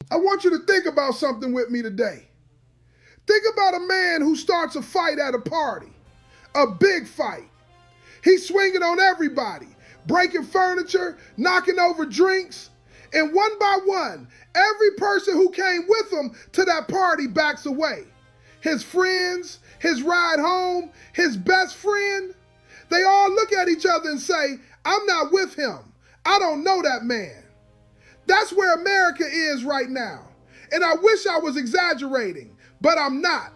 I want you to think about something with me today. Think about a man who starts a fight at a party, a big fight. He's swinging on everybody, breaking furniture, knocking over drinks, and one by one, every person who came with him to that party backs away. His friends, his ride home, his best friend, they all look at each other and say, I'm not with him. I don't know that man. That's where America is right now. And I wish I was exaggerating, but I'm not.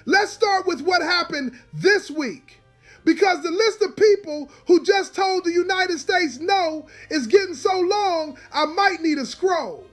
Let's start with what happened this week, because the list of people who just told the United States no is getting so long, I might need a scroll.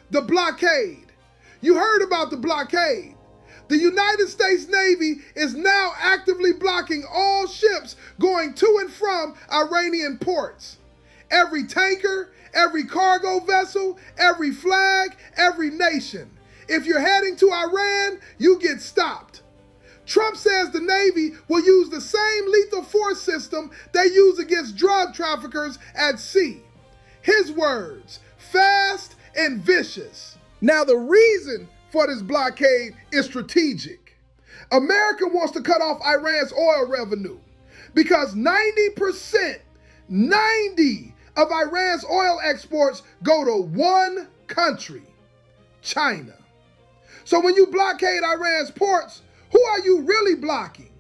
The blockade. You heard about the blockade. The United States Navy is now actively blocking all ships going to and from Iranian ports. Every tanker, every cargo vessel, every flag, every nation. If you're heading to Iran, you get stopped. Trump says the Navy will use the same lethal force system they use against drug traffickers at sea. His words, fast and vicious. Now the reason for this blockade is strategic. America wants to cut off Iran's oil revenue because 90% of Iran's oil exports go to one country, China. So when you blockade Iran's ports, who are you really blocking?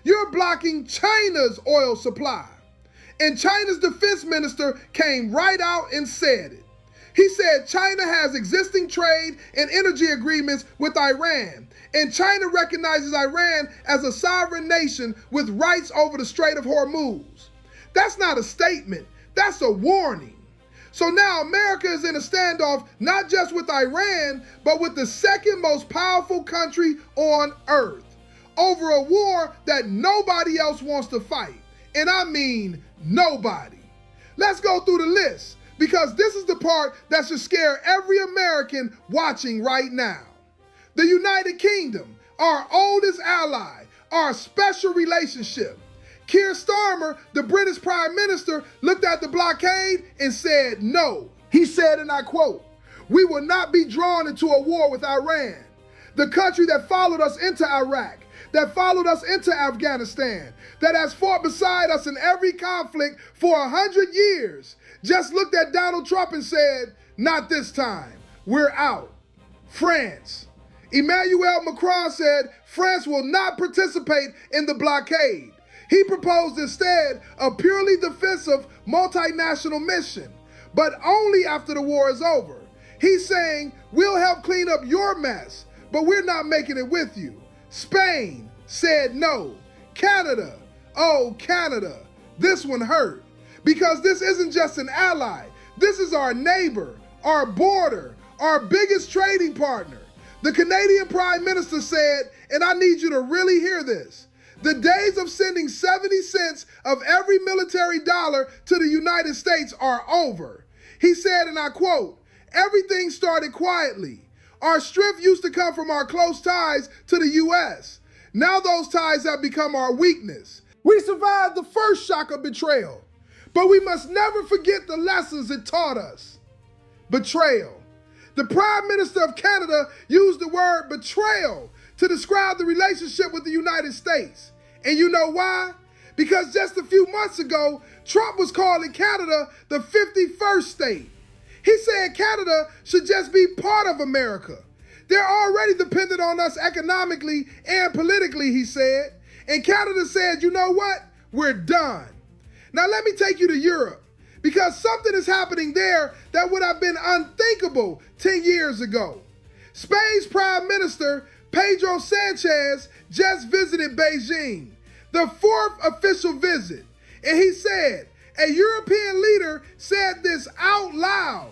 You're blocking China's oil supply. And China's defense minister came right out and said it. He said China has existing trade and energy agreements with Iran, and China recognizes Iran as a sovereign nation with rights over the Strait of Hormuz. That's not a statement, that's a warning. So now America is in a standoff not just with Iran, but with the second most powerful country on earth over a war that nobody else wants to fight. And I mean nobody. Let's go through the list, because this is the part that should scare every American watching right now. The United Kingdom, our oldest ally, our special relationship. Keir Starmer, the British Prime Minister, looked at the blockade and said no. He said, and I quote, "We will not be drawn into a war with Iran, the country that followed us into Iraq, that followed us into Afghanistan, that has fought beside us in every conflict for 100 years, just looked at Donald Trump and said, not this time, we're out." France. Emmanuel Macron said France will not participate in the blockade. He proposed instead a purely defensive multinational mission, but only after the war is over. He's saying, we'll help clean up your mess, but we're not making it with you. Spain said no. Canada, oh Canada, this one hurt, because this isn't just an ally. This is our neighbor, our border, our biggest trading partner. The Canadian Prime Minister said, and I need you to really hear this, the days of sending 70 cents of every military dollar to the United States are over. He said, and I quote, "Everything started quietly. Our strength used to come from our close ties to the U.S. Now those ties have become our weakness. We survived the first shock of betrayal, but we must never forget the lessons it taught us." Betrayal. The Prime Minister of Canada used the word betrayal to describe the relationship with the United States. And you know why? Because just a few months ago, Trump was calling Canada the 51st state. He said Canada should just be part of America. They're already dependent on us economically and politically, he said. And Canada said, you know what? We're done. Now let me take you to Europe, because something is happening there that would have been unthinkable 10 years ago. Spain's Prime Minister, Pedro Sanchez, just visited Beijing, the 4th official visit. And he said, a European leader said this out loud: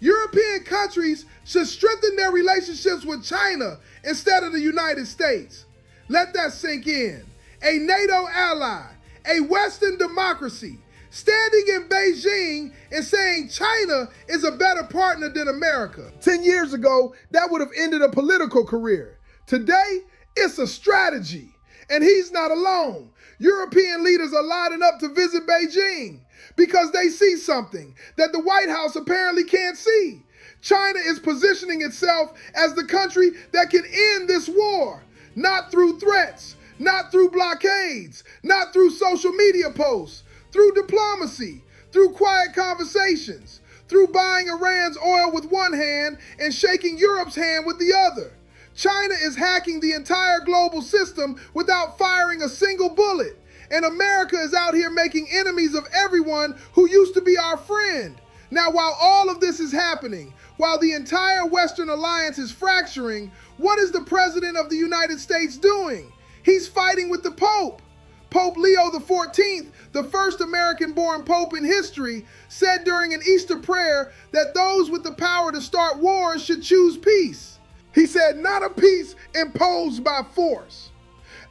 European countries should strengthen their relationships with China instead of the United States. Let that sink in. A NATO ally, a Western democracy, standing in Beijing and saying China is a better partner than America. 10 years ago, that would have ended a political career. Today, it's a strategy. And he's not alone. European leaders are lining up to visit Beijing because they see something that the White House apparently can't see. China is positioning itself as the country that can end this war, not through threats, not through blockades, not through social media posts, through diplomacy, through quiet conversations, through buying Iran's oil with one hand and shaking Europe's hand with the other. China is hacking the entire global system without firing a single bullet. And America is out here making enemies of everyone who used to be our friend. Now, while all of this is happening, while the entire Western alliance is fracturing, what is the President of the United States doing? He's fighting with the Pope. Pope Leo XIV, the first American-born Pope in history, said during an Easter prayer that those with the power to start wars should choose peace. He said, not a peace imposed by force.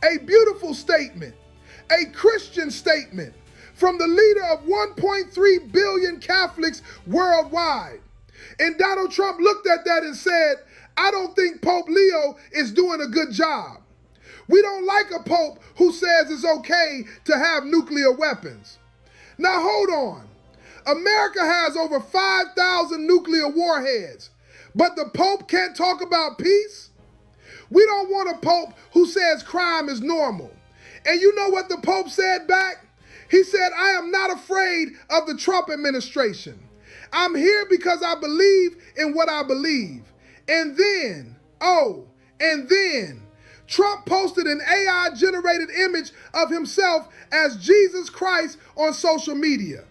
A beautiful statement, a Christian statement from the leader of 1.3 billion Catholics worldwide. And Donald Trump looked at that and said, I don't think Pope Leo is doing a good job. We don't like a pope who says it's okay to have nuclear weapons. Now hold on. America has over 5,000 nuclear warheads, but the Pope can't talk about peace? We don't want a pope who says crime is normal. And you know what the Pope said back? He said, I am not afraid of the Trump administration. I'm here because I believe in what I believe. And then, Trump posted an AI-generated image of himself as Jesus Christ on social media.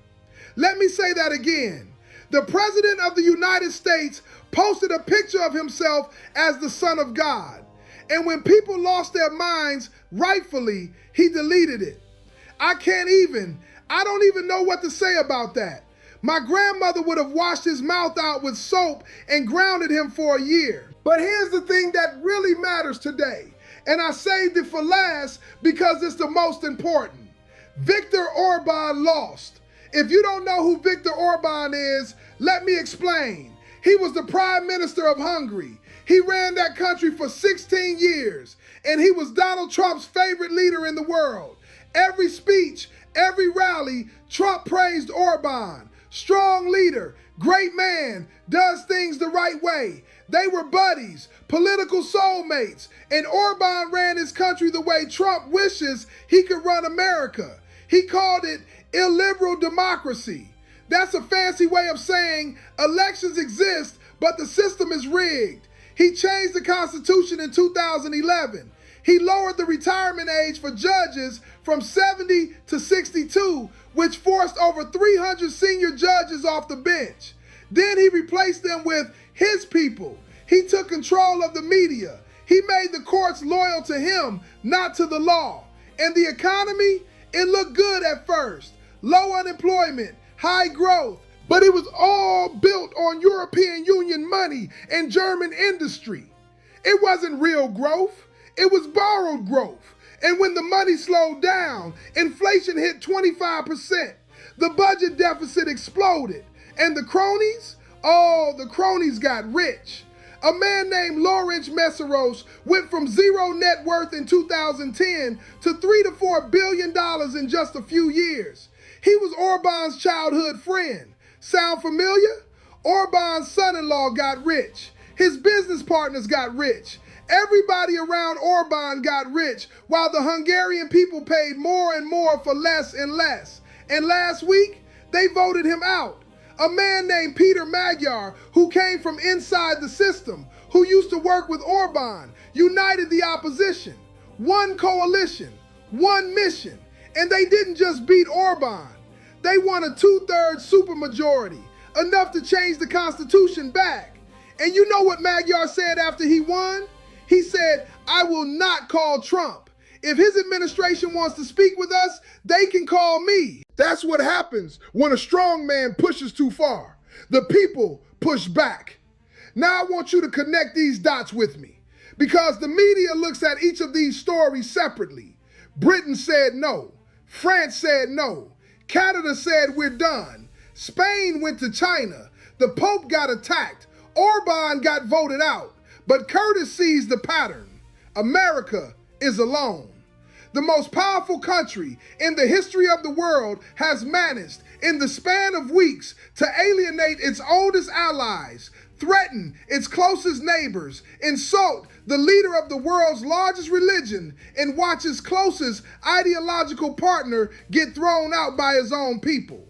Let me say that again. The President of the United States posted a picture of himself as the Son of God. And when people lost their minds, rightfully, he deleted it. I don't even know what to say about that. My grandmother would have washed his mouth out with soap and grounded him for a year. But here's the thing that really matters today. And I saved it for last because it's the most important. Viktor Orban lost. If you don't know who Viktor Orban is, let me explain. He was the Prime Minister of Hungary. He ran that country for 16 years, and he was Donald Trump's favorite leader in the world. Every speech, every rally, Trump praised Orban. Strong leader, great man, does things the right way. They were buddies, political soulmates, and Orban ran his country the way Trump wishes he could run America. He called it illiberal democracy. That's a fancy way of saying elections exist, but the system is rigged. He changed the Constitution in 2011. He lowered the retirement age for judges from 70 to 62, which forced over 300 senior judges off the bench. Then he replaced them with his people. He took control of the media. He made the courts loyal to him, not to the law. And the economy, it looked good at first. Low unemployment, high growth, but it was all built on European Union money and German industry. It wasn't real growth. It was borrowed growth. And when the money slowed down, inflation hit 25%. The budget deficit exploded. And the cronies? Oh, the cronies got rich. A man named Laurent Messeros went from zero net worth in 2010 to $3 to $4 billion in just a few years. He was Orban's childhood friend. Sound familiar? Orban's son-in-law got rich. His business partners got rich. Everybody around Orban got rich, while the Hungarian people paid more and more for less and less. And last week, they voted him out. A man named Peter Magyar, who came from inside the system, who used to work with Orban, united the opposition. One coalition, one mission. And they didn't just beat Orban. They won a 2/3 supermajority, enough to change the Constitution back. And you know what Magyar said after he won? He said, I will not call Trump. If his administration wants to speak with us, they can call me. That's what happens when a strong man pushes too far. The people push back. Now I want you to connect these dots with me, because the media looks at each of these stories separately. Britain said no. France said no. Canada said we're done. Spain went to China. The Pope got attacked. Orban got voted out. But Curtis sees the pattern. America is alone. The most powerful country in the history of the world has managed, in the span of weeks, to alienate its oldest allies, threaten its closest neighbors, insult the leader of the world's largest religion, and watch his closest ideological partner get thrown out by his own people.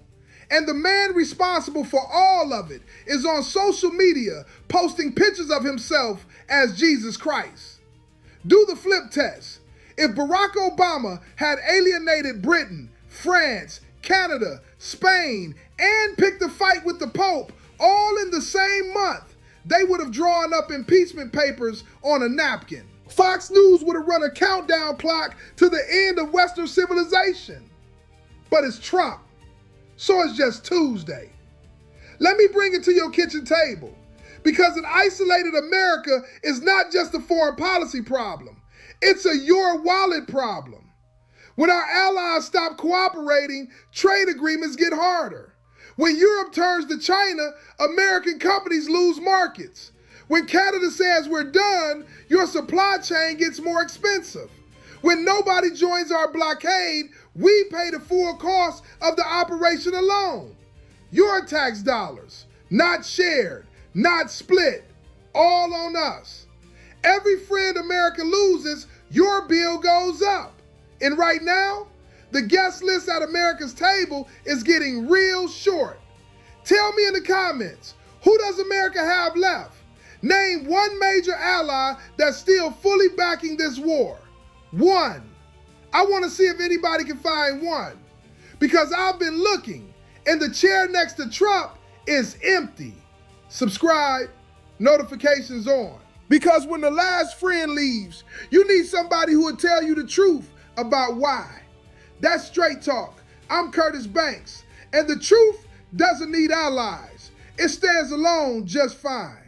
And the man responsible for all of it is on social media posting pictures of himself as Jesus Christ. Do the flip test. If Barack Obama had alienated Britain, France, Canada, Spain, and picked a fight with the Pope all in the same month, they would have drawn up impeachment papers on a napkin. Fox News would have run a countdown clock to the end of Western civilization. But it's Trump, so it's just Tuesday. Let me bring it to your kitchen table, because an isolated America is not just a foreign policy problem, it's a your wallet problem. When our allies stop cooperating, trade agreements get harder. When Europe turns to China, American companies lose markets. When Canada says we're done, your supply chain gets more expensive. When nobody joins our blockade, we pay the full cost of the operation alone. Your tax dollars, not shared, not split, all on us. Every friend America loses, your bill goes up. And right now, the guest list at America's table is getting real short. Tell me in the comments, who does America have left? Name one major ally that's still fully backing this war. One. I want to see if anybody can find one, because I've been looking and the chair next to Trump is empty. Subscribe, notifications on. Because when the last friend leaves, you need somebody who will tell you the truth about why. That's Straight Talk. I'm Curtis Banks, and the truth doesn't need allies. It stands alone just fine.